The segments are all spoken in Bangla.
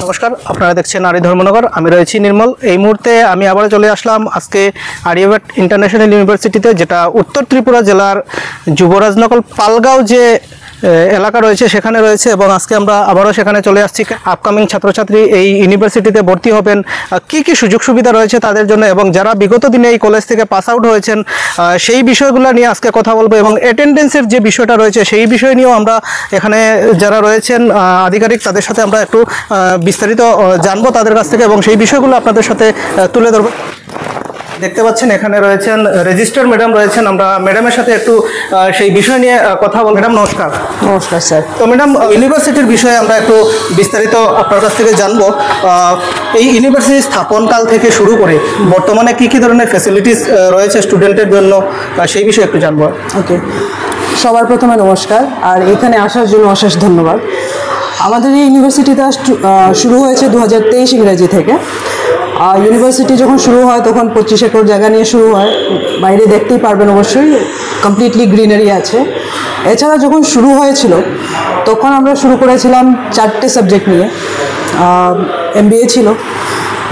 নমস্কার, আপনারা দেখছেন নারী ধর্মনগর। আমি রয়েছি নির্মল। এই মুহূর্তে আমি আবার চলে আসলাম আজকে আর্যভট্ট ইন্টারন্যাশনাল ইউনিভার্সিটিতে, যেটা উত্তর ত্রিপুরা জেলার যুবরাজনগর পালগাঁও যে এলাকা রয়েছে সেখানে রয়েছে, এবং আজকে আমরা আবারও সেখানে চলে আসছি। আপকামিং ছাত্রছাত্রী এই ইউনিভার্সিটিতে ভর্তি হবেন, কি কি সুযোগ সুবিধা রয়েছে তাদের জন্য, এবং যারা বিগত দিনে এই কলেজ থেকে পাস আউট হয়েছেন সেই বিষয়গুলো নিয়ে আজকে কথা বলবো, এবং অ্যাটেন্ডেন্সের যে বিষয়টা রয়েছে সেই বিষয় নিয়েও আমরা এখানে যারা রয়েছেন আধিকারিক তাদের সাথে আমরা একটু বিস্তারিত জানবো তাদের কাছ থেকে, এবং সেই বিষয়গুলো আপনাদের সাথে তুলে ধরবো। দেখতে পাচ্ছেন এখানে রয়েছেন রেজিস্ট্রার ম্যাডাম রয়েছেন, আমরা ম্যাডামের সাথে একটু সেই বিষয় নিয়ে কথা বল। ম্যাডাম নমস্কার। নমস্কার স্যার। তো ম্যাডাম, ইউনিভার্সিটির বিষয়ে আমরা একটু বিস্তারিত আপনার কাছ থেকে জানবো। এই ইউনিভার্সিটির স্থাপনকাল থেকে শুরু করে বর্তমানে কি কি ধরনের ফ্যাসিলিটিস রয়েছে স্টুডেন্টের জন্য, সেই বিষয়ে একটু জানবো। ওকে, সবার প্রথমে নমস্কার, আর এখানে আসার জন্য অশেষ ধন্যবাদ। আমাদের এই ইউনিভার্সিটিটা শুরু হয়েছে 2023 ইংরেজি থেকে। ইউনিভার্সিটি যখন শুরু হয় তখন 25 একর জায়গা নিয়ে শুরু হয়। বাইরে দেখতেই পারবেন অবশ্যই কমপ্লিটলি গ্রিনারি আছে। এছাড়া যখন শুরু হয়েছিল তখন আমরা শুরু করেছিলাম 4টে সাবজেক্ট নিয়ে। MBA ছিল,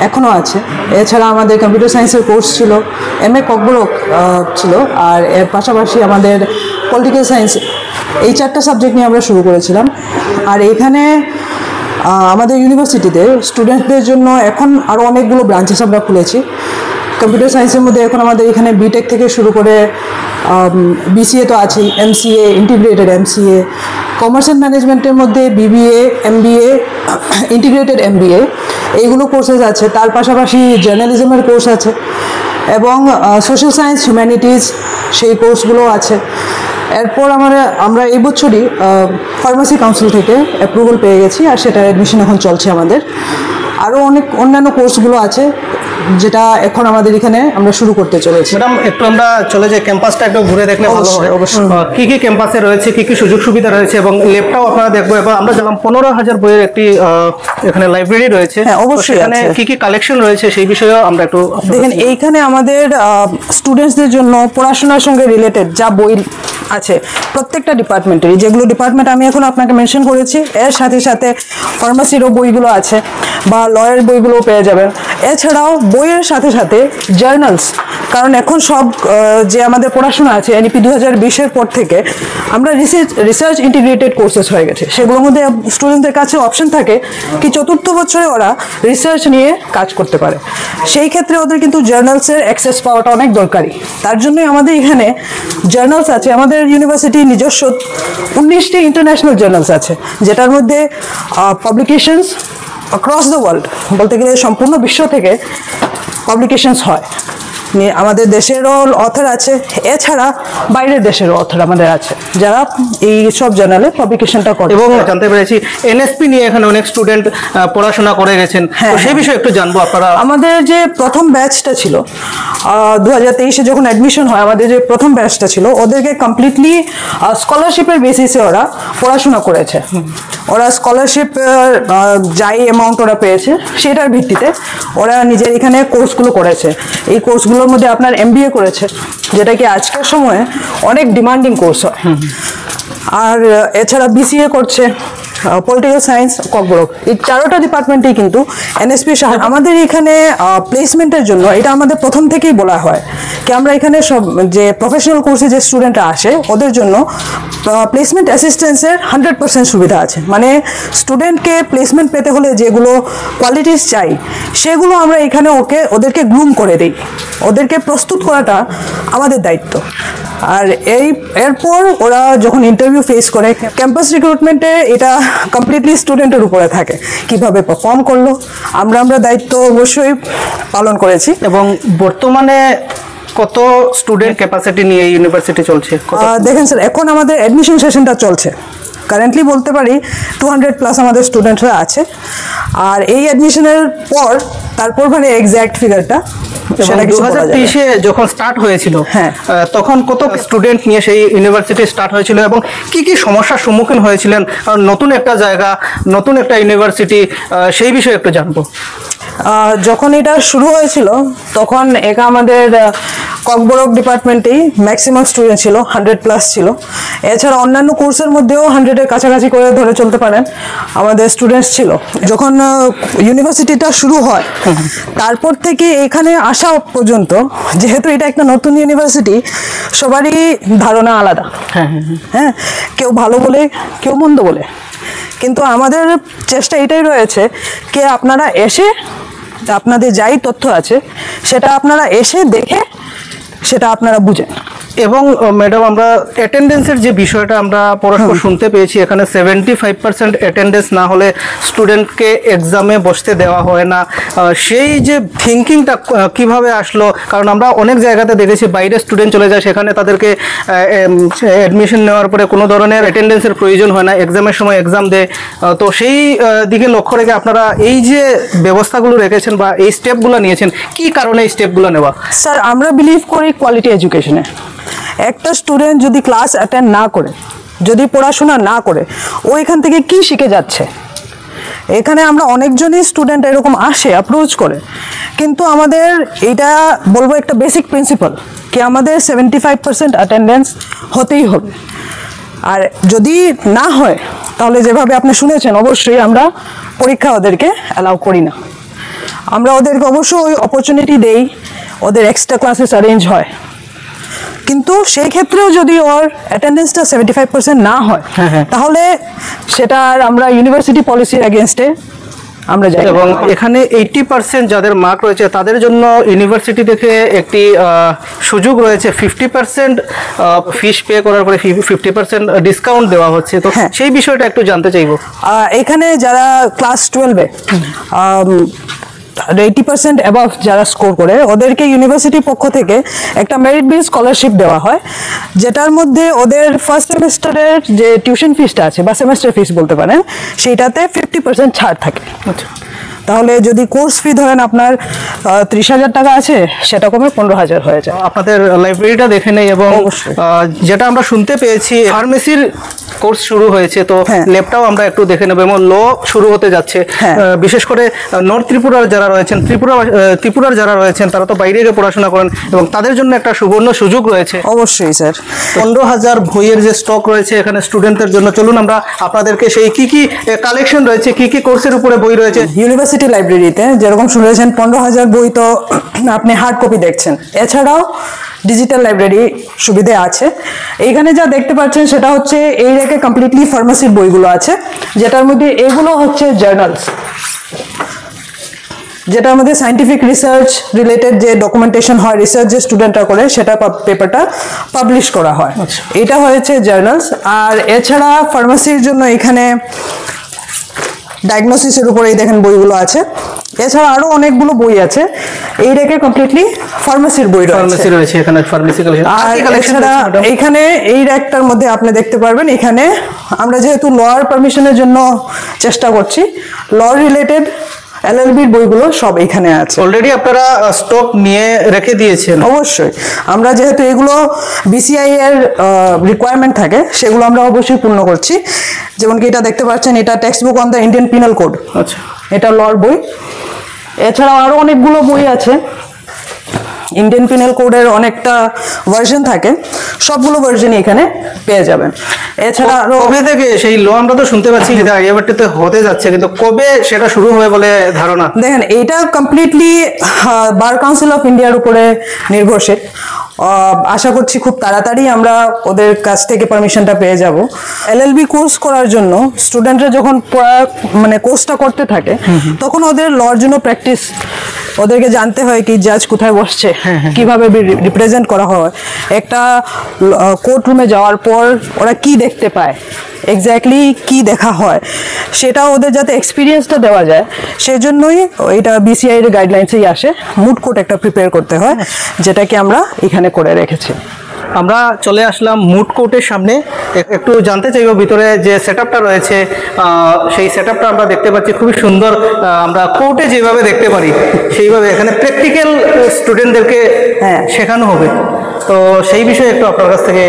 এখনও আছে। এছাড়া আমাদের কম্পিউটার সায়েন্সের কোর্স ছিল, MA ককবরক ছিল, আর এর পাশাপাশি আমাদের পলিটিক্যাল সায়েন্স। এই 4টা সাবজেক্ট নিয়ে আমরা শুরু করেছিলাম। আর এখানে আমাদের ইউনিভার্সিটিতে স্টুডেন্টদের জন্য এখন আরও অনেকগুলো ব্রাঞ্চেস আমরা খুলেছি। কম্পিউটার সায়েন্সের মধ্যে এখন আমাদের এখানে বিটেক থেকে শুরু করে BCA তো আছেই, MCA, integrated MCA, commerce and ম্যানেজমেন্টের মধ্যে BBA, MBA, ইন্টিগ্রেটেড MBA, এইগুলো কোর্সেস আছে। তার পাশাপাশি জার্নালিজমের কোর্স আছে, এবং সোশ্যাল সায়েন্স, হিউম্যানিটিজ, সেই কোর্সগুলো আছে। এরপর আমরা এই বছরই ফার্মাসি কাউন্সিল থেকে অ্যাপ্রুভাল পেয়ে গেছি, আর সেটার অ্যাডমিশন এখন চলছে আমাদের। আরও অনেক অন্যান্য কোর্সগুলো আছে যেটা এখন আমাদের এখানে আমরা শুরু করতে চলেছি। ম্যাডাম, একটু আমরা চলে যাই, ক্যাম্পাসটা একটু ঘুরে দেখলে ভালো হয়। অবশ্যই। কি কি ক্যাম্পাসে রয়েছে, কি কি সুযোগ সুবিধা রয়েছে, এবং ল্যাবটাও আপনারা দেখবো। এবং আমরা জানলাম 15,000 বইয়ের একটি এখানে লাইব্রেরি রয়েছে। হ্যাঁ, অবশ্যই। এখানে কি কি কালেকশন রয়েছে সেই বিষয়েও আমরা একটু দেখেন। এইখানে আমাদের স্টুডেন্টসদের জন্য পড়াশোনার সঙ্গে রিলেটেড যা বই আছে প্রত্যেকটা ডিপার্টমেন্টেরই, যেগুলো ডিপার্টমেন্ট আমি এখন আপনাকে মেনশন করেছি, এর সাথে সাথে ফার্মাসিরও বইগুলো আছে, বা লয়ের বইগুলোও পেয়ে যাবেন। এছাড়াও বইয়ের সাথে সাথে জার্নালস, কারণ এখন সব যে আমাদের পড়াশোনা আছে NEP 2020-এর পর থেকে আমরা রিসার্চ ইন্টিগ্রেটেড কোর্সেস হয়ে গেছে। সেগুলোর মধ্যে স্টুডেন্টদের কাছে অপশন থাকে কি চতুর্থ বছরে ওরা রিসার্চ নিয়ে কাজ করতে পারে। সেই ক্ষেত্রে ওদের কিন্তু জার্নালসের অ্যাক্সেস পাওয়াটা অনেক দরকারি। তার জন্যই আমাদের এখানে জার্নালস আছে। আমাদের ইউনিভার্সিটির নিজস্ব 19টি ইন্টারন্যাশনাল জার্নালস আছে, যেটার মধ্যে পাবলিকেশনস অ্যাক্রস দ্য ওয়ার্ল্ড, বলতে গেলে সম্পূর্ণ বিশ্ব থেকে পাবলিকেশনস হয়। আমাদের দেশেরও অথর আছে, এছাড়া বাইরের দেশেরও অথর আমাদের আছে যারা এই সব জার্নালে পাবলিকেশনটা করে। এবং জানতে পেরেছি NSP নিয়ে এখানে অনেক স্টুডেন্ট পড়াশোনা করে গেছেন। সেই বিষয়ে একটু জানবো। আপনারা আমাদের যে প্রথম ব্যাচটা ছিল 2023-এ যখন অ্যাডমিশন হয়, আমাদের যে প্রথম ব্যাচটা ছিল ওদেরকে কমপ্লিটলি স্কলারশিপের বেসিসে ওরা পড়াশোনা করেছে। ওরা স্কলারশিপ যাই অ্যামাউন্ট ওরা পেয়েছে সেটার ভিত্তিতে ওরা নিজের এখানে কোর্সগুলো করেছে। এই কোর্সগুলোর মধ্যে আপনার MBA করেছে, যেটা কি আজকের সময়ে অনেক ডিমান্ডিং কোর্স হয়। আর এছাড়া BCA করছে, পলিটিক্যাল সায়েন্স, ককবরক, এই 4টা ডিপার্টমেন্টেই কিন্তু NSP সাহায্য। আমাদের এখানে প্লেসমেন্টের জন্য এটা আমাদের প্রথম থেকেই বলা হয় কি আমরা এখানে সব যে প্রফেশনাল কোর্সে যে স্টুডেন্টরা আসে ওদের জন্য প্লেসমেন্ট অ্যাসিস্ট্যান্সের 100% সুবিধা আছে। মানে স্টুডেন্টকে প্লেসমেন্ট পেতে হলে যেগুলো কোয়ালিটিস চাই সেগুলো আমরা এখানে ওদেরকে গ্রুম করে দিই। ওদেরকে প্রস্তুত করাটা আমাদের দায়িত্ব। আর এরপর ওরা যখন ইন্টারভিউ ফেস করে, ক্যাম্পাস রিক্রুটমেন্টে এটা কমপ্লিটলি স্টুডেন্টের উপরে থাকে, কিভাবে পারফর্ম করলো। আমরা দায়িত্ব অবশ্যই পালন করেছি। এবং বর্তমানে কত স্টুডেন্ট ক্যাপাসিটি নিয়ে ইউনিভার্সিটি চলছে? দেখেন স্যার, এখন আমাদের অ্যাডমিশন সেশনটা চলছে। কারেন্টলি বলতে পারি 200+ আমাদের স্টুডেন্টরা আছে। আর এই অ্যাডমিশনের পর তারপর মানে এক্স্যাক্ট ফিগারটা 2023-এ যখন স্টার্ট হয়েছিল, হ্যাঁ, তখন কত স্টুডেন্ট নিয়ে সেই ইউনিভার্সিটি স্টার্ট হয়েছিল, এবং কি কি সমস্যার সম্মুখীন হয়েছিলেন? কারণ নতুন একটা জায়গা, নতুন একটা ইউনিভার্সিটি, সেই বিষয়ে একটু জানবো। যখন এটা শুরু হয়েছিল তখন আমাদের ককবরক ডিপার্টমেন্টেই ম্যাক্সিমাম স্টুডেন্ট ছিল, 100+ ছিল। এছাড়া অন্যান্য কোর্সের মধ্যেও 100-এর কাছাকাছি করে ধরে চলতে পারেন আমাদের স্টুডেন্টস ছিল। যখন ইউনিভার্সিটিটা শুরু হয় তারপর থেকে এখানে আসা পর্যন্ত, যেহেতু এটা একটা নতুন ইউনিভার্সিটি, সবারই ধারণা আলাদা। হ্যাঁ, কেউ ভালো বলে, কেউ মন্দ বলে, কিন্তু আমাদের চেষ্টা এটাই রয়েছে যে আপনারা এসে, আপনাদের যাই তথ্য আছে সেটা আপনারা এসে দেখে সেটা আপনারা বুঝেন। এবং ম্যাডাম, আমরা অ্যাটেন্ডেন্সের যে বিষয়টা আমরা পরস্পর শুনতে পেয়েছি, এখানে 75% অ্যাটেন্ডেন্স না হলে স্টুডেন্টকে এক্সামে বসতে দেওয়া হয় না। সেই যে থিঙ্কিংটা কিভাবে আসলো? কারণ আমরা অনেক জায়গাতে দেখেছি বাইরে স্টুডেন্ট চলে যায়, সেখানে তাদেরকে অ্যাডমিশন নেওয়ার পরে কোনো ধরনের অ্যাটেন্ডেন্সের প্রয়োজন হয় না, এক্সামের সময় এক্সাম দেয়। তো সেই দিকে লক্ষ্য রেখে আপনারা এই যে ব্যবস্থাগুলো রেখেছেন বা এই স্টেপগুলো নিয়েছেন, কি কারণে এই স্টেপগুলো নেওয়া? স্যার, আমরা বিলিভ করি কোয়ালিটি এডুকেশনে। একটা স্টুডেন্ট যদি ক্লাস অ্যাটেন্ড না করে, যদি পড়াশোনা না করে, ও এখান থেকে কি শিখে যাচ্ছে? এখানে আমরা অনেকজনই স্টুডেন্ট এরকম আসে, অ্যাপ্রোচ করে, কিন্তু আমাদের এটা বলবো একটা বেসিক প্রিন্সিপাল কি আমাদের 75% অ্যাটেন্ডেন্স হতেই হবে। আর যদি না হয় তাহলে যেভাবে আপনি শুনেছেন, অবশ্যই আমরা পরীক্ষা ওদেরকে অ্যালাউ করি না। আমরা ওদেরকে অবশ্যই অপরচুনিটি দেই, ওদের এক্সট্রা ক্লাসেস অ্যারেঞ্জ হয়, কিন্তু সেই ক্ষেত্রেও যদি ওর অ্যাটেন্ডেন্সটা 75% না হয় তাহলে সেটা আর আমরা ইউনিভার্সিটি পলিসির এগেনস্টে আমরা যাই। এবং এখানে 80% যাদের মার্ক রয়েছে তাদের জন্য ইউনিভার্সিটি থেকে একটি সুযোগ রয়েছে, 50% ফিস পে করার পরে 50% ডিসকাউন্ট দেওয়া হচ্ছে। তো সেই বিষয়টা একটু জানতে চাইবো। এখানে যারা ক্লাস 12-এ 80% অ্যাবাভ যারা স্কোর করে, ওদেরকে ইউনিভার্সিটির পক্ষ থেকে একটা মেরিট বেস স্কলারশিপ দেওয়া হয়, যেটার মধ্যে ওদের ফার্স্ট সেমেস্টারের যে টিউশন ফিসটা আছে বা সেমেস্টার ফিস বলতে পারেন, সেইটাতে 50% ছাড় থাকে। তাহলে যদি কোর্স ফি ধরেন আপনার 30,000 টাকা আছে, সেটা কমে 15,000 হয়ে যায়। আপনাদের লাইব্রেরিটা দেখে নেই। এবং যেটা আমরা শুনতে পেয়েছি, ফার্মেসির কোর্স শুরু হয়েছে, তো ল্যাবটাও আমরা একটু দেখে নেব। এবং ল শুরু হতে যাচ্ছে, বিশেষ করে নর্থ ত্রিপুরার যারা রয়েছেন, ত্রিপুরার যারা রয়েছেন, তারা তো বাইরে গিয়ে পড়াশোনা করেন এবং তাদের জন্য একটা সুবর্ণ সুযোগ রয়েছে। অবশ্যই স্যার, 15,000 বইয়ের যে স্টক রয়েছে এখানে স্টুডেন্টদের জন্য, চলুন আমরা আপনাদেরকে সেই কি কি কালেকশন রয়েছে, কি কি কোর্সের উপরে বই রয়েছে। ইউনিভার্সিটি লাইব্রেরিতে যেরকম শুনেছেন 15,000 বই, তো আপনি হার্ড কপি দেখছেন, এছাড়াও ডিজিটাল লাইব্রেরি সুবিধে আছে। এইখানে যা দেখতে পাচ্ছেন সেটা হচ্ছে এই রেখে কমপ্লিটলি ফার্মাসির বইগুলো আছে, যেটার মধ্যে এগুলো হচ্ছে জার্নালস, যেটার মধ্যে সায়েন্টিফিক রিসার্চ রিলেটেড যে ডকুমেন্টেশন হয়, রিসার্চ যে স্টুডেন্টরা করে, সেটা পেপারটা পাবলিশ করা হয়। এটা হয়েছে জার্নালস। আর এছাড়া ফার্মাসির জন্য এখানে ডায়াগনোসিসের উপরেই দেখেন বইগুলো আছে। এছাড়া আরো অনেকগুলো বই আছে, এই রেখে কমপ্লিটলি ফার্মাসির বই রয়েছে এখানে। আর এছাড়া এখানে এই র্যাকটার মধ্যে আপনি দেখতে পারবেন, এখানে আমরা যেহেতু লয়ার পারমিশনের জন্য চেষ্টা করছি, ল রিলেটেড এলএলবির বইগুলো সব এখানে আছে। অলরেডি আপনারা স্টক নিয়ে রেখে দিয়েছেন? অবশ্যই, আমরা যেহেতু এগুলো বিসিআই এর রিকোয়ারমেন্ট থাকে, সেগুলো আমরা অবশ্যই পূর্ণ করছি। যেমন কি এটা দেখতে পাচ্ছেন, এটা text book on the Indian penal code. আচ্ছা, এটা লর বই। এছাড়াও আরো অনেকগুলো বই আছে, ইন্ডিয়ান পিনাল কোডের অনেকটা ভার্সন থাকে, সবগুলো ভার্সনই এখানে পেয়ে যাবেন। এছাড়া কবে থেকে সেই ল আমরা তো শুনতে পাচ্ছি যে আইএবারটিতে হতে যাচ্ছে, কিন্তু কবে সেটা শুরু হবে বলে ধারণা? দেখেন, এইটা কমপ্লিটলি বার কাউন্সিল অফ ইন্ডিয়ার উপরে নির্ভরশীল। আশা করছি খুব তাড়াতাড়ি আমরা ওদের কাছ থেকে পারমিশনটা পেয়ে যাব। এলএলবি কোর্স করার জন্য স্টুডেন্টরা যখন মানে কোর্সটা করতে থাকে, তখন ওদের লর জন্য প্র্যাকটিস, ওদেরকে জানতে হয় কি জাজ কোথায় বসছে, কিভাবে রিপ্রেজেন্ট করা হয়, একটা কোর্ট রুমে যাওয়ার পর ওরা কি দেখতে পায়, এক্স্যাক্টলি কি দেখা হয়, সেটা ওদের যাতে এক্সপিরিয়েন্সটা দেওয়া যায়, সেই জন্যই এটা বিসিআই এর গাইডলাইন্সেই আসে। মুড কোর্ট একটা প্রিপেয়ার করতে হয়, যেটাকে আমরা এখানে করে রেখেছি। আমরা চলে আসলাম মুড কোর্টের সামনে। একটু জানতে চাইব ভিতরে যে সেটআপটা রয়েছে, সেই সেটআপটা আমরা দেখতে পাচ্ছি খুবই সুন্দর। আমরা কোর্টে যেভাবে দেখতে পারি সেইভাবে এখানে প্র্যাকটিক্যাল স্টুডেন্টদেরকে শেখানো হবে। তো সেই বিষয়ে একটু আপনার কাছ থেকে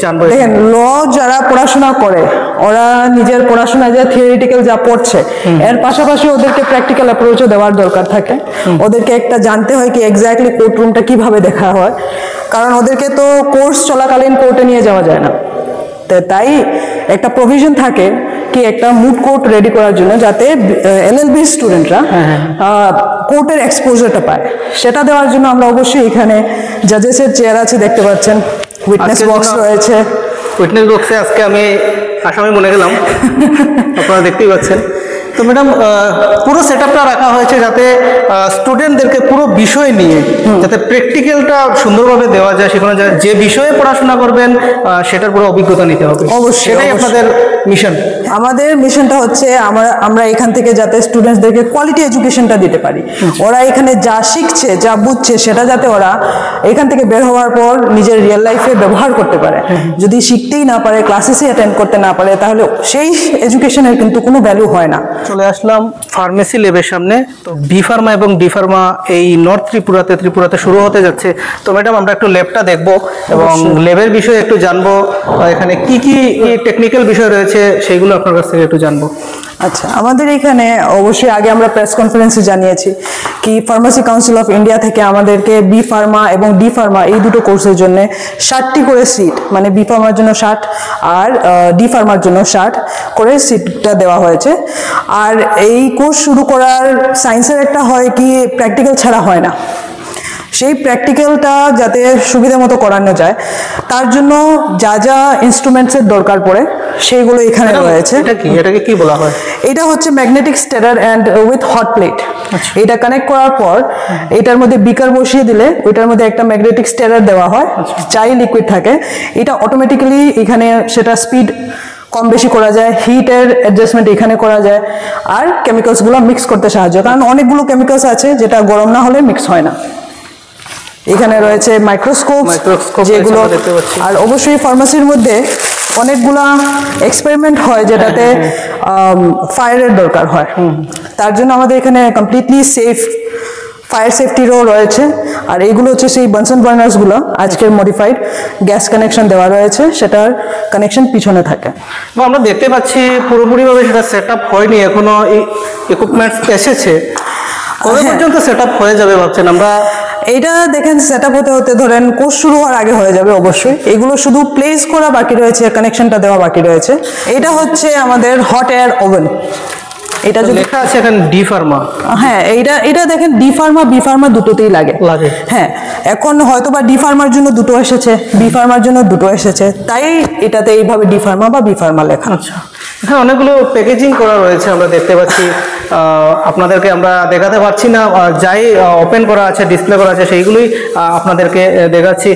জানবো। দেখেন, ল যারা পড়াশোনা করে, ওরা নিজের পড়াশোনা যে থিওরিটিক্যাল যা পড়ছে, এর পাশাপাশি ওদেরকে প্র্যাকটিক্যাল অ্যাপ্রোচও দেওয়ার দরকার থাকে। ওদেরকে একটা জানতে হয় কি এক্স্যাক্টলি কোর্ট রুমটা কিভাবে দেখা হয়, কারণ ওদেরকে তো কোর্স চলাকালীন কোর্টে নিয়ে যাওয়া যায় না। তাই একটা প্রভিশন থাকে কি একটা মুড কোর্ট রেডি করার জন্য, যাতে এলএলবি স্টুডেন্টরা কোর্টের এক্সপোজারটা পায়। সেটা দেওয়ার জন্য আমরা অবশ্যই এখানে জাজেসের চেয়ার আছে, দেখতে পাচ্ছেন, উইটনেস বক্স রয়েছে। উইটনেস বক্সে আজকে আমি আসামি মনে গেলাম, আপনারা দেখতেই পাচ্ছেন। তো ম্যাডাম, পুরো সেটআপটা রাখা হয়েছে যাতে স্টুডেন্টদেরকে পুরো বিষয় নিয়ে যাতে প্র্যাকটিক্যালটা সুন্দরভাবে দেওয়া যায়, সেখানে যে বিষয়ে পড়াশোনা করবেন সেটার পুরো অভিজ্ঞতা নিতে হবে। অবশ্যই, সেটাই আপনাদের মিশন। আমাদের মিশনটা হচ্ছে আমরা এখান থেকে যাতে স্টুডেন্টসদেরকে কোয়ালিটি এডুকেশনটা দিতে পারি। ওরা এখানে যা শিখছে, যা বুঝছে, সেটা যাতে ওরা এখান থেকে বের হওয়ার পর নিজের রিয়েল লাইফে ব্যবহার করতে পারে। যদি শিখতেই না পারে, ক্লাসেসে অ্যাটেন্ড করতে না পারে, তাহলে সেই এডুকেশনের কিন্তু কোনো ভ্যালু হয় না। চলে আসলাম ফার্মেসি ল্যাবের সামনে। তো বি ফার্মা এবং ডি ফার্মা এই নর্থ ত্রিপুরাতে শুরু হতে যাচ্ছে। তো ম্যাডাম, আমরা একটু ল্যাবটা দেখবো এবং ল্যাবের বিষয়ে একটু জানবো, এখানে কি কি টেকনিক্যাল বিষয় রয়েছে সেইগুলো আপনার কাছ থেকে একটু জানবো। আচ্ছা, আমাদের এখানে অবশ্যই আগে আমরা প্রেস কনফারেন্সে জানিয়েছি কি ফার্মাসি কাউন্সিল অফ ইন্ডিয়া থেকে আমাদেরকে বি ফার্মা এবং ডি ফার্মা এই দুটো কোর্সের জন্য 60টি করে সিট, মানে বি ফার্মার জন্য 60 আর ডি ফার্মার জন্য 60 করে সিটটা দেওয়া হয়েছে। আর এই কোর্স শুরু করার সায়েন্সের একটা হয় কি প্র্যাকটিক্যাল ছাড়া হয় না। সেই প্র্যাকটিক্যালটা যাতে সুবিধা মতো করানো যায়, তার জন্য যা যা ইনস্ট্রুমেন্টসের দরকার পড়ে সেইগুলো এখানে রয়েছে। এটাকে কি বলা হয়? এটা হচ্ছে magnetic stirrer and with hot plate. এটা কানেক্ট করার পর এটার মধ্যে বিকার বসিয়ে দিলে ওইটার মধ্যে একটা ম্যাগনেটিক স্টেরার দেওয়া হয়, চাই লিকুইড থাকে। এটা অটোমেটিক্যালি এখানে সেটা স্পিড কম বেশি করা যায়, হিটের অ্যাডজাস্টমেন্ট এখানে করা যায়, আর কেমিক্যালসগুলো মিক্স করতে সাহায্য, কারণ অনেকগুলো কেমিক্যালস আছে যেটা গরম না হলে মিক্স হয় না। এখানে রয়েছে মাইক্রোস্কোপ যেগুলো, আর অবশ্যই ফার্মাসির মধ্যে অনেকগুলা এক্সপেরিমেন্ট হয় যেটাতে ফায়ারের দরকার হয়। তার জন্য আমাদের এখানে কমপ্লিটলি সেফ ফায়ার সেফটিরও রয়েছে। আর এইগুলো হচ্ছে সেই বানসন বার্নার্সগুলো, আজকের মডিফাইড গ্যাস কানেকশন দেওয়া রয়েছে, সেটার কানেকশন পিছনে থাকে। আমরা দেখতে পাচ্ছি পুরোপুরিভাবে সেটা সেট আপ হয়নি, এখনো ইকুইপমেন্টস এসেছে। কবে পর্যন্ত সেট আপ হয়ে যাবে ভাবছেন? আমরা এইটা দেখেন সেট আপ হতে হতে ধরেন কোর্স শুরু হওয়ার আগে হয়ে যাবে অবশ্যই। এগুলো শুধু প্লেস করা বাকি রয়েছে, কানেকশনটা দেওয়া বাকি রয়েছে। এটা হচ্ছে আমাদের হট এয়ার ওভেন। এটা যদি লেখা আছে এখানে ডি ফার্মা, হ্যাঁ, এটা দেখেন ডি ফার্মা বি ফার্মা দুটোতেই লাগে। হ্যাঁ, এখন হয়তো বা ডি ফার্মার জন্য দুটো এসেছে, বি ফার্মার জন্য দুটো এসেছে, তাই এটাতে এইভাবে ডি ফার্মা বা বি ফার্মা লেখা। আচ্ছা, হ্যাঁ, অনেকগুলো প্যাকেজিং করা রয়েছে আমরা দেখতে পাচ্ছি। আপনাদেরকে আমরা দেখাতে পারছি না, যাই ওপেন করা আছে, ডিসপ্লে করা আছে, সেইগুলোই আপনাদেরকে দেখাচ্ছি।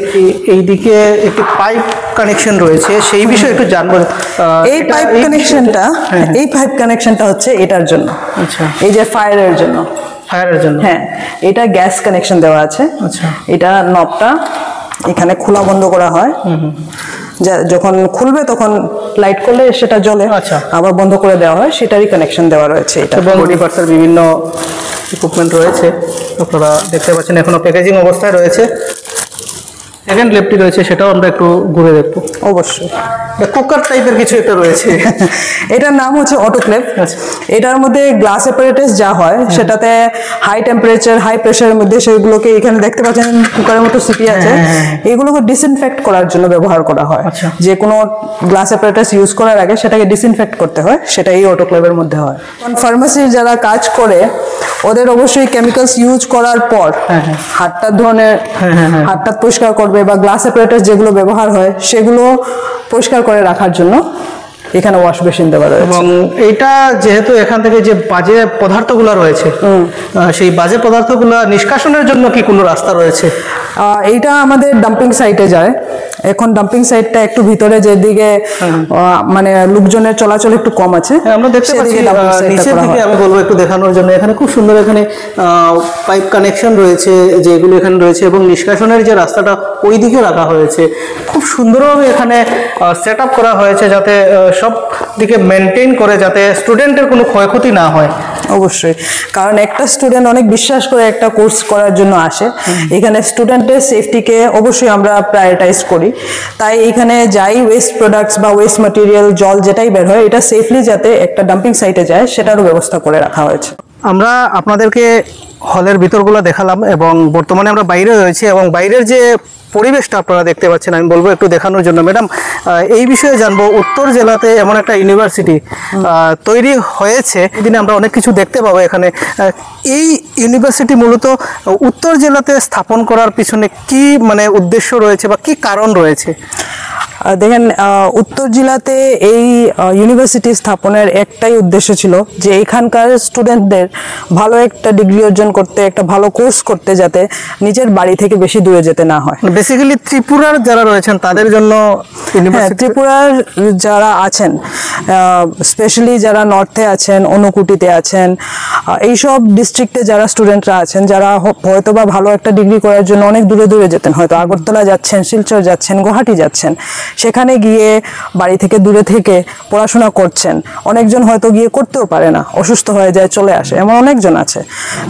এইদিকে একটি পাইপ কানেকশন রয়েছে, সেই বিষয়ে একটু জানবো। এই পাইপ কানেকশনটা হচ্ছে এটার জন্য। আচ্ছা, এই যে ফায়ারের জন্য। হ্যাঁ, এটা গ্যাস কানেকশন দেওয়া আছে। আচ্ছা, এটা নবটা এখানে খোলা বন্ধ করা হয়, যখন খুলবে তখন লাইট করলে সেটা জ্বলে, আচ্ছা, আবার বন্ধ করে দেওয়া হয়, সেটারই কানেকশন দেওয়া রয়েছে। এটা বডি পার্টসের বিভিন্ন ইকুইপমেন্ট রয়েছে, আপনারা দেখতে পাচ্ছেন এখনো প্যাকেজিং অবস্থায় রয়েছে। সেকেন্ড লেফটি রয়েছে, সেটাও আমরা একটু ঘুরে দেখবো। অবশ্যই কুকার টাইপের কিছু একটা রয়েছে, এটার নাম হচ্ছে অটোক্লেভ। এটার মধ্যে গ্লাস অ্যাপারেটাস যা হয় সেটাতে হাই টেম্পারেচার হাই প্রেসারের মধ্যে সেগুলোকে এখানে দেখতে পাচ্ছেন কুকারের মতো সিপি আছে, এগুলোকে ডিসইনফেক্ট করার জন্য ব্যবহার করা হয়। যে কোনো গ্লাস অ্যাপারেটাস ইউজ করার আগে সেটাকে ডিসইনফেক্ট করতে হয়, সেটা এই অটোক্লেভের মধ্যে হয়। ফার্মাসির যারা কাজ করে ওদের অবশ্যই কেমিক্যালস ইউজ করার পর হাতটা ধরনের হাতটা পরিষ্কার করবে, বা গ্লাস অ্যাপারেটাস যেগুলো ব্যবহার হয় সেগুলো পরিষ্কার করে রাখার জন্য এখানে ওয়াশ বেসিন দেওয়া রয়েছে। এবং এইটা যেহেতু এখান থেকে যে বাজে পদার্থগুলো রয়েছে, সেই বাজে পদার্থগুলো নিষ্কাশনের জন্য কি কোনো রাস্তা রয়েছে? এইটা আমাদের ডাম্পিং সাইটে যায়। এখন ডাম্পিং সাইটটা একটু ভিতরে, যেদিকে মানে লোকজনের চলাচল একটু কম আছে, আমরা দেখতে পাচ্ছি নিচের দিকে। আমি বলবো একটু দেখানোর জন্য, এখানে খুব সুন্দর এখানে পাইপ কানেকশন রয়েছে যেগুলো এখানে রয়েছে, এবং নিষ্কাশনের যে রাস্তাটা ওই দিকে রাখা হয়েছে। খুব সুন্দরভাবে এখানে সেট আপ করা হয়েছে যাতে সব দিকে মেনটেন করে, যাতে স্টুডেন্টের কোনো ক্ষয়ক্ষতি না হয়। অবশ্যই, কারণ একটা স্টুডেন্ট অনেক বিশ্বাস করে একটা কোর্স করার জন্য আসে। এখানে স্টুডেন্টের সেফটিকে অবশ্যই আমরা প্রায়োরিটাইজ করি, তাই এখানে যাই ওয়েস্ট প্রোডাক্টস বা ওয়েস্ট ম্যাটেরিয়াল জল যেটাই বের হয়, এটা সেফলি যাতে একটা ডাম্পিং সাইটে যায় সেটারও ব্যবস্থা করে রাখা হয়েছে। আমরা আপনাদেরকে হলের ভিতরগুলো দেখালাম এবং বর্তমানে আমরা বাইরে রয়েছি এবং বাইরের যে পরিবেশটা আপনারা দেখতে পাচ্ছেন আমি বলবো একটু দেখানোর জন্য। ম্যাডাম, এই বিষয়ে জানবো, উত্তর জেলাতে এমন একটা ইউনিভার্সিটি তৈরি হয়েছে, এদিনে আমরা অনেক কিছু দেখতে পাবো এখানে। এই ইউনিভার্সিটি মূলত উত্তর জেলাতে স্থাপন করার পিছনে কি মানে উদ্দেশ্য রয়েছে বা কি কারণ রয়েছে? দেখেন, উত্তর জেলাতে এই ইউনিভার্সিটি স্থাপনের একটাই উদ্দেশ্য ছিল যে এখানকার স্টুডেন্টদের ভালো একটা ডিগ্রি অর্জন করতে, একটা ভালো কোর্স করতে, যাতে নিজের বাড়ি থেকে বেশি দূরে যেতে না হয়। বেসিক্যালি ত্রিপুরার যারা রয়েছেন তাদের জন্য ত্রিপুরার যারা আছেন, স্পেশালি যারা নর্থে আছেন, অনুকুটিতে আছেন, এইসব ডিস্ট্রিক্টে যারা স্টুডেন্টরা আছেন, যারা হয়তো বা ভালো একটা ডিগ্রি করার জন্য অনেক দূরে দূরে যেতেন, হয়তো আগরতলা যাচ্ছেন, শিলচর যাচ্ছেন, গুয়াহাটি যাচ্ছেন, সেখানে গিয়ে বাড়ি থেকে দূরে থেকে পড়াশোনা করছেন। অনেকজন হয়তো গিয়ে করতেও পারে না, অসুস্থ হয়ে যায়, চলে আসে, এমন অনেকজন আছে।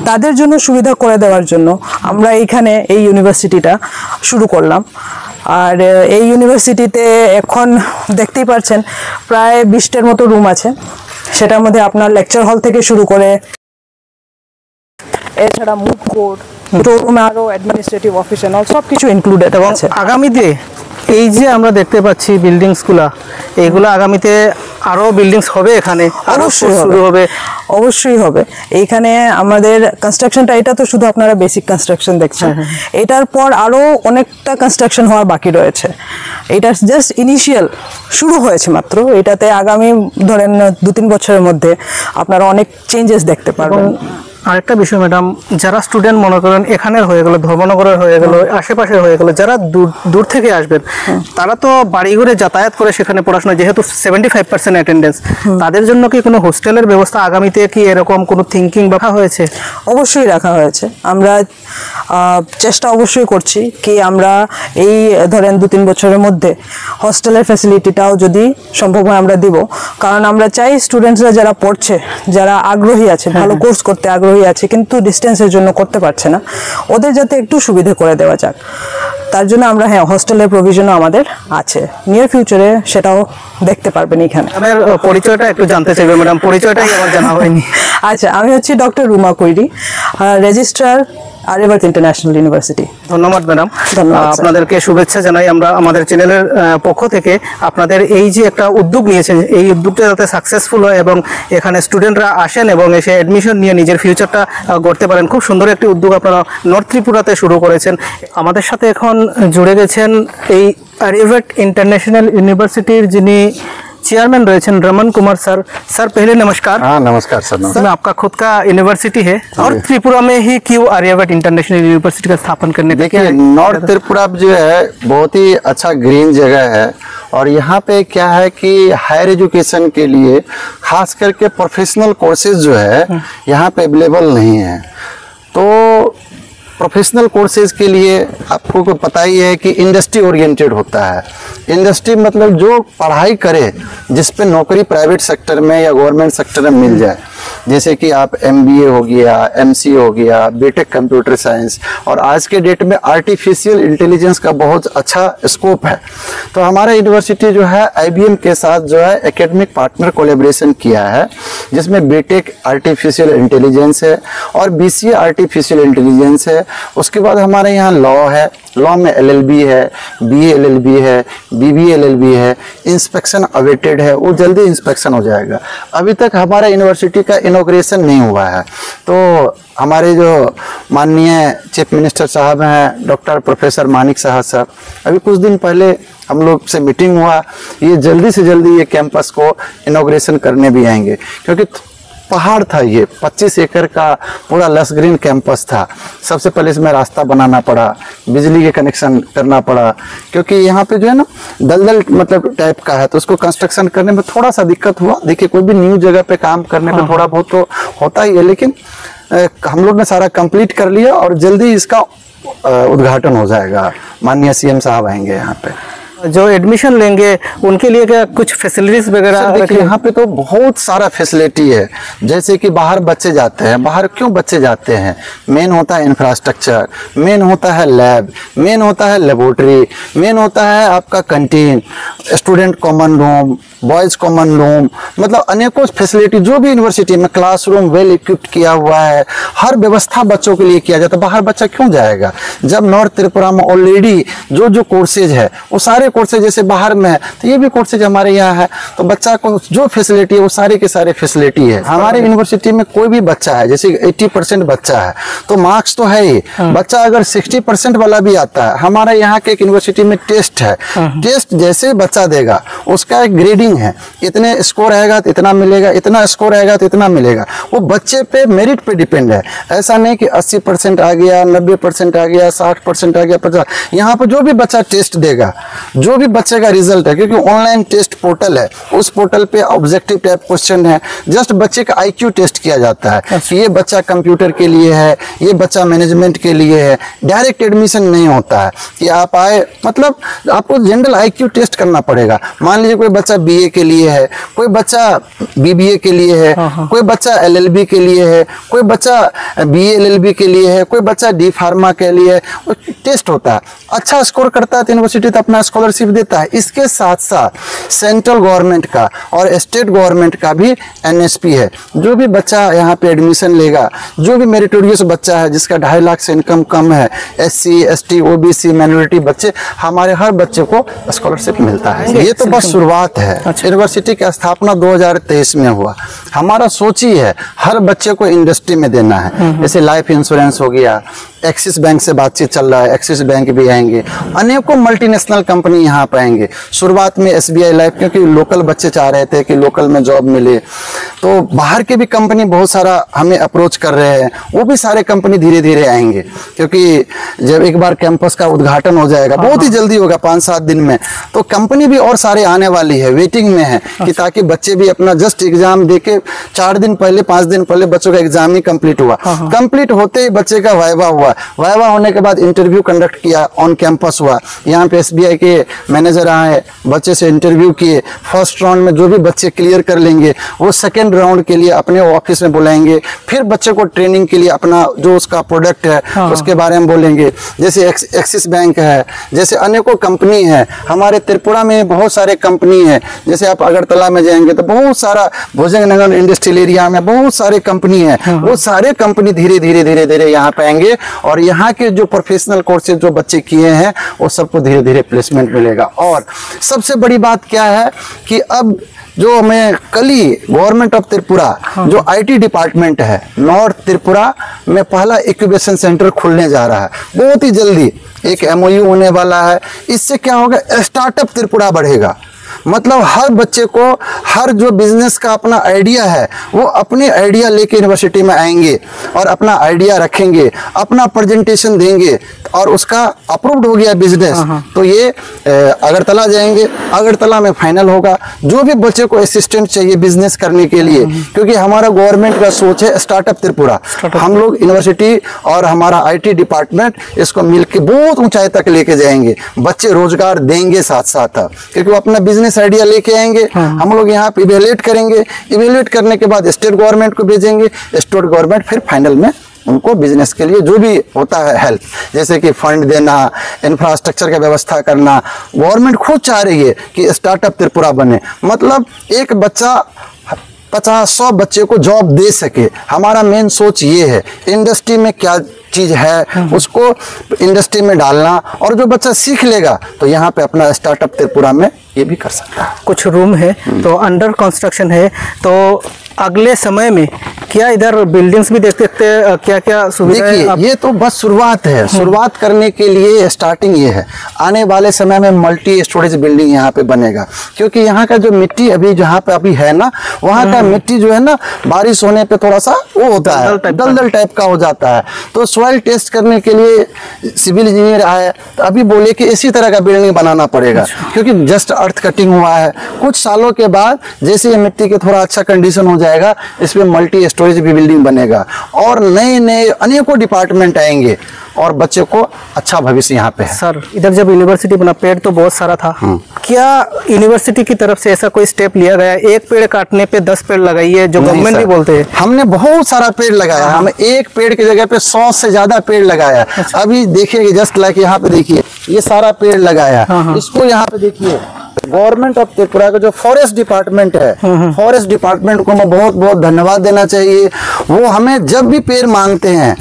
তাদের জন্য সুবিধা করে দেওয়ার জন্য আমরা এইখানে এই ইউনিভার্সিটিটা শুরু করলাম। আর এই ইউনিভার্সিটিতে এখন দেখতেই পাচ্ছেন প্রায় 20টার মতো রুম আছে। সেটার মধ্যে আপনার লেকচার হল থেকে শুরু করে, এছাড়া মুভ কোর্ট, রুমে আরো অ্যাডমিনিস্ট্রেটিভ অফিস এন্ড অল সব কিছু ইনক্লুডেড আছে। আগামীতে এই যে আমরা দেখতে পাচ্ছি বিল্ডিংসগুলা, এইগুলো আগামীতে আরো বিল্ডিংস হবে এখানে? অবশ্যই শুরু হবে, অবশ্যই হবে। এইখানে আমাদের কনস্ট্রাকশনটা, এটা তো শুধু আপনারা বেসিক কনস্ট্রাকশন দেখছেন, এটার পর আরো অনেকটা কনস্ট্রাকশন হওয়ার বাকি রয়েছে। এটা জাস্ট ইনিশিয়াল শুরু হয়েছে মাত্র। এটাতে আগামী ধরেন 2-3 বছরের মধ্যে আপনারা অনেক চেঞ্জেস দেখতে পারবেন। আরেকটা বিষয় ম্যাডাম, যারা স্টুডেন্ট মনে করেন এখানের হয়ে গেল, ধর্মনগরের হয়ে গেল, আশেপাশের হয়ে গেল, যারা দূর থেকে আসবেন, তারা তো বাড়ি ঘুরে যাতায়াত করে সেখানে পড়াশোনা, যেহেতু 75% অ্যাটেন্ডেন্স, তাদের জন্য কি কোনো হোস্টেলের ব্যবস্থা আগামীতে কি এরকম কোনো থিঙ্কিং রাখা হয়েছে? অবশ্যই রাখা হয়েছে। আমরা চেষ্টা অবশ্যই করছি কি আমরা এই ধরেন 2-3 বছরের মধ্যে হস্টেলের ফ্যাসিলিটিটাও যদি সম্ভব হয় আমরা দিব। কারণ আমরা চাই স্টুডেন্টসরা যারা পড়ছে, যারা আগ্রহী আছে, ভালো কোর্স করতে আগ্রহী আছে কিন্তু ডিস্টেন্সের জন্য করতে পারছে না, ওদের যাতে একটু সুবিধা করে দেওয়া যাক। তার জন্য আমরা হোস্টেলের প্রভিশনও আমাদের আছে। নিয়ার ফিউচারে সেটাও দেখতে পারবেন এখানে। আমার পরিচয়টা একটু জানতে চাইবে ম্যাডাম, পরিচয়টাই আমার জানা হয়নি। আচ্ছা, আমি হচ্ছি ডক্টর রুমা কৈরি, রেজিস্ট্রার আর্যভট্ট ইন্টারন্যাশনাল ইউনিভার্সিটি। ধন্যবাদ ম্যাডাম, আপনাদেরকে শুভেচ্ছা জানাই আমরা আমাদের চ্যানেলের পক্ষ থেকে। আপনাদের এই যে একটা উদ্যোগ নিয়েছেন, এই উদ্যোগটা যাতে সাকসেসফুল হয় এবং এখানে স্টুডেন্টরা আসেন এবং এসে অ্যাডমিশন নিয়ে নিজের ফিউচারটা গড়তে পারেন, খুব সুন্দর একটি উদ্যোগ আপনারা নর্থ ত্রিপুরাতে শুরু করেছেন। আমাদের সাথে এখন জুড়ে গেছেন এই আর্যভট্ট इंटरनेशनल यूनिवर्सिटीर जिनी चेयरमैन रहे रमन कुमार सर। सर पहले नमस्कार। हाँ नमस्कार सर। सर आपका खुद का यूनिवर्सिटी है और त्रिपुरा में ही क्यों आर्यभट्ट इंटरनेशनल यूनिवर्सिटी का स्थापन करने? देखिए, नॉर्थ त्रिपुरा जो है बहुत ही अच्छा ग्रीन जगह है और यहाँ पे क्या है कि हायर एजुकेशन के लिए खास करके प्रोफेशनल कोर्सेज जो है यहाँ पे अवेलेबल नहीं है। तो प्रोफेशनल कोर्सेज के लिए आपको पता ही है कि इंडस्ट्री ओरिएंटेड होता है। इंडस्ट्री मतलब जो पढ़ाई करे जिस पे नौकरी प्राइवेट सेक्टर में या गवर्नमेंट सेक्टर में मिल जाए, जैसे कि आप MBA हो गया, MC हो गया, बीटेक कंप्यूटर साइंस, और आज के डेट में आर्टिफिशियल इंटेलिजेंस का बहुत अच्छा स्कोप है। तो हमारा यूनिवर्सिटी जो है IBM के साथ जो है एकेडमिक पार्टनर कोलेब्रेशन किया है, जिसमें बीटेक आर्टिफिशियल इंटेलिजेंस है और BCA आर्टिफिशियल इंटेलिजेंस है। उसके बाद हमारे यहाँ लॉ है, लॉ में LLB है, BA LLB है, BBA LLB है, इंस्पेक्शन अवेटेड है, वो जल्दी इंस्पेक्शन हो जाएगा। अभी तक हमारा यूनिवर्सिटी का इनॉग्रेशन नहीं हुआ है। तो हमारे जो माननीय चीफ मिनिस्टर साहब हैं डॉक्टर प्रोफेसर मानिक साहब साहब, अभी कुछ दिन पहले हम लोग से मीटिंग हुआ, ये जल्दी से जल्दी ये कैंपस को इनॉग्रेशन करने भी आएंगे, क्योंकि पहाड़ था, ये 25 एकड़ का पूरा लस ग्रीन कैंपस था। सबसे पहले इसमें रास्ता बनाना पड़ा, बिजली के कनेक्शन करना पड़ा, क्योंकि यहाँ पे जो है ना दलदल मतलब टाइप का है, तो उसको कंस्ट्रक्शन करने में थोड़ा सा दिक्कत हुआ। देखिए, कोई भी न्यू जगह पे काम करने में थोड़ा बहुत तो होता ही है, लेकिन हम लोग ने सारा कंप्लीट कर लिया और जल्दी इसका उद्घाटन हो जाएगा। माननीय CM साहब आएंगे यहाँ पे। जो एडमिशन लेंगे उनके लिए क्या कुछ फैसिलिटीज वगैरह? देखिए, यहाँ पे तो बहुत सारा फैसिलिटी है। जैसे कि बाहर बच्चे जाते हैं, बाहर क्यों बच्चे जाते हैं? मेन होता है इंफ्रास्ट्रक्चर, मेन होता है लैब, मेन होता है लेबोरेटरी, मेन होता है आपका canteen, student common room, boys common room, मतलब अनेकों फैसिलिटी जो भी यूनिवर्सिटी में, क्लासरूम वेल इक्विप्ड किया हुआ है, हर व्यवस्था बच्चों के लिए किया जाता है। बाहर बच्चा क्यों जाएगा जब नॉर्थ त्रिपुरा में ऑलरेडी जो कोर्सेज है वो सारे कोर्सेज जैसे बाहर में है, तो ये भी कोर्सेज हमारे यहाँ है। तो बच्चा को जो फैसिलिटी है वो सारे के सारे फैसिलिटी है। हमारे यूनिवर्सिटी में कोई भी बच्चा है, जैसे 80% बच्चा है तो मार्क्स तो है ही, बच्चा अगर 60% वाला भी आता है, हमारा यहाँ के एक यूनिवर्सिटी में टेस्ट है। टेस्ट जैसे बच्चा देगा उसका एक ग्रेडिंग है, इतने स्कोर आएगा तो इतना मिलेगा, इतना स्कोर आएगा तो इतना मिलेगा। वो बच्चे पे मेरिट पे डिपेंड है। ऐसा नहीं कि 80% आ गया, 90% आ गया, 60% आ गया, 50। यहाँ पर जो भी बच्चा टेस्ट देगा, जो भी बच्चे का रिजल्ट है, क्योंकि ऑनलाइन टेस्ट पोर्टल है, उस पोर्टल पे ऑब्जेक्टिव टाइप क्वेश्चन है, जस्ट बच्चे का IQ टेस्ट किया जाता है कि ये बच्चा कंप्यूटर के लिए है, ये बच्चा मैनेजमेंट के लिए है। डायरेक्ट एडमिशन नहीं होता है कि आप आए, मतलब आपको जनरल IQ टेस्ट करना पड़ेगा। मान लीजिए कोई बच्चा BA के लिए है, कोई बच्चा BBA के लिए है, कोई बच्चा LLB के लिए है, कोई बच्चा BA LLB के लिए है, कोई बच्चा D फार्मा के लिए है। वो टेस्ट होता है, अच्छा स्कोर करता है तो यूनिवर्सिटी तो अपना स्कॉलरशिप देता है। इसके साथ साथ सेंट्रल गवर्नमेंट का और स्टेट गवर्नमेंट का भी NSP है। जो भी बच्चा यहाँ पे एडमिशन लेगा, जो भी मेरिटोरियस बच्चा है जिसका 2.5 लाख से इनकम कम है, SC ST OBC माइनॉरिटी बच्चे, हमारे हर बच्चे को स्कॉलरशिप मिलता है। ये तो बस शुरुआत है। यूनिवर्सिटी की स्थापना 2023 में हुआ। हमारा सोच ही है हर बच्चे को इंडस्ट्री में देना है। जैसे लाइफ इंश्योरेंस हो गया, एक्सिस बैंक से बातचीत चल रहा है, एक्सिस बैंक भी आएंगे, अनेकों मल्टीनेशनल कंपनी यहाँ पर आएंगे। शुरुआत में SBI लाइफ, क्योंकि लोकल बच्चे चाह रहे थे कि लोकल में जॉब मिले, तो बाहर के भी कंपनी बहुत सारा हमें अप्रोच कर रहे हैं। वो भी सारे कंपनी धीरे धीरे आएंगे, क्योंकि जब एक बार कैंपस का उद्घाटन हो जाएगा, बहुत ही जल्दी होगा, 5-7 दिन में, तो कंपनी भी और सारे आने वाली है, वेटिंग में है कि ताकि बच्चे भी अपना जस्ट एग्जाम देके 4 दिन पहले 5 दिन पहले बच्चों का एग्जाम ही कंप्लीट हुआ। कंप्लीट होते ही बच्चे का वाइवा हुआ, वाइवा होने के बाद इंटरव्यू कंडक्ट किया, ऑन कैंपस हुआ। यहाँ पे SBI के मैनेजर आए, बच्चे से इंटरव्यू किए। फर्स्ट राउंड में जो भी बच्चे क्लियर कर लेंगे वो सेकेंड राउंड के लिए अपने ऑफिस में बुलाएंगे, फिर बच्चे को ट्रेनिंग के लिए अपना जो उसका प्रोडक्ट है उसके बारे में बोलेंगे। जैसे एक्सिस बैंक है, जैसे अनेकों कंपनी है, हमारे त्रिपुरा में बहुत सारे कंपनी है। जैसे आप अगरतला में जाएंगे तो बहुत सारा, भोजननगर इंडस्ट्रियल एरिया में बहुत सारे कंपनी है। वो सारे कंपनी धीरे धीरे धीरे धीरे यहाँ पे आएंगे और यहाँ के जो प्रोफेशनल कोर्सेज जो बच्चे किए हैं वो सबको धीरे धीरे प्लेसमेंट मिलेगा। और सबसे बड़ी बात क्या है कि अब जो हमें कल ही गवर्नमेंट ऑफ त्रिपुरा जो IT डिपार्टमेंट है, नॉर्थ त्रिपुरा में पहला इंक्यूबेशन सेंटर खुलने जा रहा है। बहुत ही जल्दी एक MOU होने वाला है। इससे क्या होगा, स्टार्टअप त्रिपुरा बढ़ेगा। मतलब हर बच्चे को, हर जो बिजनेस का अपना आइडिया है वो अपने आइडिया लेके यूनिवर्सिटी में आएंगे और अपना आइडिया रखेंगे, अपना प्रेजेंटेशन देंगे और उसका अप्रूव्ड हो गया बिजनेस तो ये अगरतला जाएंगे, अगरतला में फाइनल होगा। जो भी बच्चे को असिस्टेंट चाहिए बिजनेस करने के लिए, क्योंकि हमारा गवर्नमेंट का सोच है स्टार्टअप त्रिपुरा। हम लोग यूनिवर्सिटी और हमारा IT डिपार्टमेंट इसको मिलकर बहुत ऊंचाई तक लेके जाएंगे। बच्चे रोजगार देंगे साथ साथ, क्योंकि वो अपना बिजनेस आइडिया लेके आएंगे। हम लोग यहाँ पे इवेल्युएट करेंगे, इवेल्युएट करने के बाद स्टेट गवर्नमेंट को भेजेंगे, स्टेट गवर्नमेंट फिर फाइनल में उनको बिजनेस के लिए जो भी होता है हेल्प, जैसे कि फंड देना, इंफ्रास्ट्रक्चर का व्यवस्था करना। गवर्नमेंट खुद चाह रही है कि स्टार्टअप त्रिपुरा बने, मतलब एक बच्चा 50-100 बच्चे को जॉब दे सके। हमारा मेन सोच ये है, इंडस्ट्री में क्या चीज़ है उसको इंडस्ट्री में डालना, और जो बच्चा सीख लेगा तो यहाँ पे अपना स्टार्टअप त्रिपुरा में ये भी कर सकता है। कुछ रूम है तो अंडर कंस्ट्रक्शन है, तो अगले समय में क्या इधर बिल्डिंग्स भी देख सकते हैं, क्या क्या सुविधाएं? देखिए ये तो बस शुरुआत है। शुरुआत करने के लिए स्टार्टिंग ये है, आने वाले समय में मल्टी स्टोरेज बिल्डिंग यहाँ पे बनेगा। क्योंकि यहाँ का जो मिट्टी अभी जहाँ पे अभी है ना, वहाँ का मिट्टी जो है ना, बारिश होने पे थोड़ा सा वो होता है, दलदल टाइप का हो जाता है। तो सॉइल टेस्ट करने के लिए सिविल इंजीनियर आए, तो अभी बोले कि इसी तरह का बिल्डिंग बनाना पड़ेगा, क्योंकि जस्ट अर्थ कटिंग हुआ है। कुछ सालों के बाद जैसे ये मिट्टी के थोड़ा अच्छा कंडीशन हो जाएगा, इसमें मल्टी स्टोरेज भी बिल्डिंग बनेगा और नए नए अनेकों डिपार्टमेंट आएंगे और बच्चे को अच्छा भविष्य यहाँ पे है। सर इधर जब यूनिवर्सिटी बना पेड़ तो बहुत सारा था, क्या यूनिवर्सिटी की तरफ से ऐसा कोई स्टेप लिया गया, एक पेड़ काटने पे 10 पेड़ लगाइए जो गवर्नमेंट भी बोलते हैं? हमने बहुत सारा पेड़ लगाया, हम एक पेड़ की जगह पे 100 से ज्यादा पेड़ लगाया। अभी देखिए जस्ट लाइक यहाँ पे देखिए ये सारा पेड़ लगाया। इसको यहाँ पे देखिए गवर्नमेंट ऑफ त्रिपुरा का जो फॉरेस्ट डिपार्टमेंट है, फॉरेस्ट डिपार्टमेंट को मैं बहुत बहुत धन्यवाद देना चाहिए। वो हमें जब भी पेड़ मांगते हैं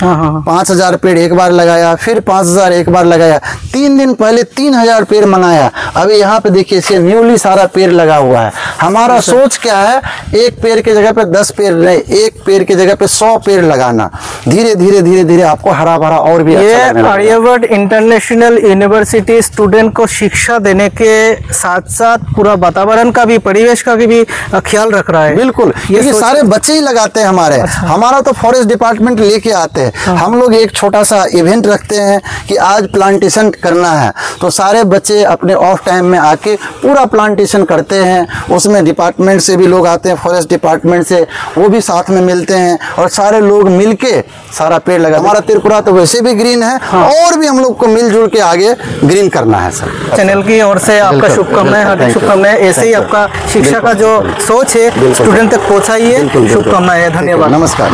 5000 पेड़ एक बार लगाया, फिर 5000 एक बार लगाया, 3 दिन पहले 3000 पेड़ मंगाया। अभी यहाँ पे देखिए इसे न्यूली सारा पेड़ लगा हुआ है। हमारा सोच क्या है, एक पेड़ की जगह पे 10 पेड़ नहीं, एक पेड़ की जगह पे 100 पेड़ लगाना। धीरे धीरे धीरे धीरे आपको हरा भरा और भी ये अच्छा लगने आर्यभट्ट इंटरनेशनल यूनिवर्सिटी स्टूडेंट को शिक्षा देने के साथ साथ पूरा वातावरण का भी, परिवेश का भी ख्याल रख रहा है। बिल्कुल, ये सारे बच्चे ही लगाते हैं हमारे। हमारा तो फॉरेस्ट डिपार्टमेंट लेके आते हैं। हम लोग एक छोटा सा इवेंट रखते हैं कि आज प्लांटेशन करना है, तो सारे बच्चे अपने ऑफ टाइम में आके पूरा प्लांटेशन करते हैं। उसमें डिपार्टमेंट से भी लोग आते हैं, फॉरेस्ट डिपार्टमेंट से, वो भी साथ में मिलते हैं और सारे लोग मिलके सारा पेड़ लगा। हमारा त्रिपुरा तो वैसे भी ग्रीन है और भी हम लोग को मिलजुल के आगे ग्रीन करना है सर। चैनल की ओर से आपका शुभकामनाएं, हार्दिक शुभकामनाएं। ऐसे ही आपका शिक्षा का जो सोच है स्टूडेंट तक पहुंचाइए। शुभकामनाएं, धन्यवाद। नमस्कार।